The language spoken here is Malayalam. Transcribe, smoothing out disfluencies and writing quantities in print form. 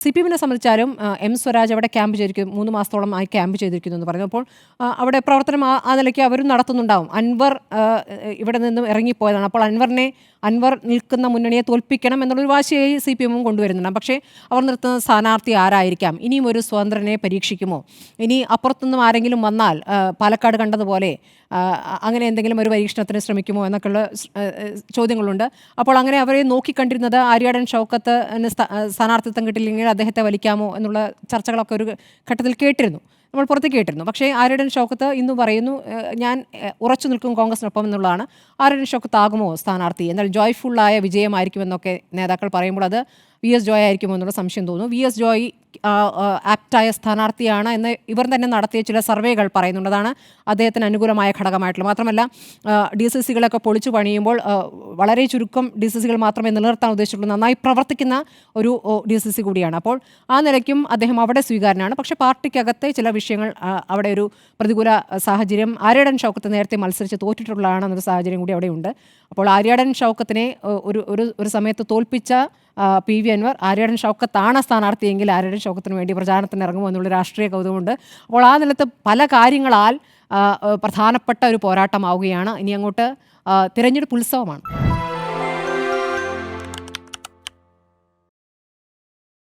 CPM-നെ സംബന്ധിച്ചാലും എം സ്വരാജ് അവിടെ ക്യാമ്പ് ചെയ്തിരിക്കുന്നു, 3 മാസത്തോളമായി ക്യാമ്പ് ചെയ്തിരിക്കുന്നു എന്ന് പറയുന്നു. അപ്പോൾ അവിടെ പ്രവർത്തനം ആ നിലയ്ക്ക് അവരും നടത്തുന്നുണ്ടാവും. അൻവർ ഇവിടെ നിന്നും ഇറങ്ങിപ്പോയതാണ്. അപ്പോൾ അൻവർ നിൽക്കുന്ന മുന്നണിയെ തോൽപ്പിക്കണം എന്നുള്ളൊരു വാശിയായി CPM-ഉം കൊണ്ടുവരുന്നുണ്ട്. പക്ഷേ അവർ നിർത്തുന്ന സ്ഥാനാർത്ഥി ആരായിരിക്കാം? ഇനിയും ഒരു സ്വതന്ത്രനെ പരീക്ഷിക്കുമോ? ഇനി അപ്പുറത്തുനിന്നും ആരെങ്കിലും വന്നാൽ പാലക്കാട് കണ്ടതുപോലെ അങ്ങനെ എന്തെങ്കിലും ഒരു പരീക്ഷണത്തിന് ശ്രമിക്കുമോ എന്നൊക്കെയുള്ള ചോദ്യങ്ങളുണ്ട്. അപ്പോൾ അങ്ങനെ അവരെ നോക്കിക്കണ്ടിരുന്നത് ആര്യാടൻ ഷൗക്കത്ത് സ്ഥാനാർത്ഥിത്വം കിട്ടില്ലെങ്കിൽ അദ്ദേഹത്തെ വലിക്കാമോ എന്നുള്ള ചർച്ചകളൊക്കെ ഒരു ഘട്ടത്തിൽ കേട്ടിരുന്നു, നമ്മൾ പുറത്തേക്ക് കേട്ടിരുന്നു. പക്ഷേ ആര്യാടൻ ഷൗക്കത്ത് ഇന്ന് പറയുന്നു, ഞാൻ ഉറച്ചു നിൽക്കും കോൺഗ്രസിനൊപ്പം എന്നുള്ളതാണ്. ആര്യാടൻ ഷൗക്കത്ത് ആകുമോ സ്ഥാനാർത്ഥി? എന്നാൽ ജോയ്ഫുള്ളായ വിജയമായിരിക്കുമെന്നൊക്കെ നേതാക്കൾ പറയുമ്പോൾ അത് VS ജോയ് ആയിരിക്കുമോ എന്നുള്ള സംശയം തോന്നുന്നു. VS ജോയ് ആപ്റ്റായ സ്ഥാനാർത്ഥിയാണ് എന്ന് ഇവർ തന്നെ നടത്തിയ ചില സർവേകൾ പറയുന്നുള്ളതാണ് അദ്ദേഹത്തിന് അനുകൂലമായ ഘടകമായിട്ടുള്ളത്. മാത്രമല്ല DCCകളൊക്കെ പൊളിച്ചു പണിയുമ്പോൾ വളരെ ചുരുക്കം DCCകൾ മാത്രമേ നിലനിർത്താൻ ഉദ്ദേശിച്ചിട്ടുള്ളൂ. നന്നായി പ്രവർത്തിക്കുന്ന ഒരു DCC കൂടിയാണ്. അപ്പോൾ ആ നിലയ്ക്കും അദ്ദേഹം അവിടെ സ്വീകാരനാണ്. പക്ഷേ പാർട്ടിക്കകത്തെ ചില വിഷയങ്ങൾ, അവിടെ ഒരു പ്രതികൂല സാഹചര്യം, ആര്യാടൻ ഷൗക്കത്ത് നേരത്തെ മത്സരിച്ച് തോറ്റിട്ടുള്ളതാണെന്നൊരു സാഹചര്യം കൂടി അവിടെയുണ്ട്. അപ്പോൾ ആര്യാടൻ ഷൗക്കത്തിനെ ഒരു സമയത്ത് തോൽപ്പിച്ച PV അൻവർ ആര്യാടൻ ഷൗക്കത്താണ് സ്ഥാനാർത്ഥിയെങ്കിൽ ആര്യാടൻ ഷൗക്കത്തിന് വേണ്ടി പ്രചാരണത്തിന് ഇറങ്ങുമോ എന്നുള്ള രാഷ്ട്രീയ കൗതുകമുണ്ട്. അപ്പോൾ ആ നിലത്ത് പല കാര്യങ്ങളാൽ പ്രധാനപ്പെട്ട ഒരു പോരാട്ടമാവുകയാണ്. ഇനി അങ്ങോട്ട് തിരഞ്ഞെടുപ്പ് ഉത്സവമാണ്.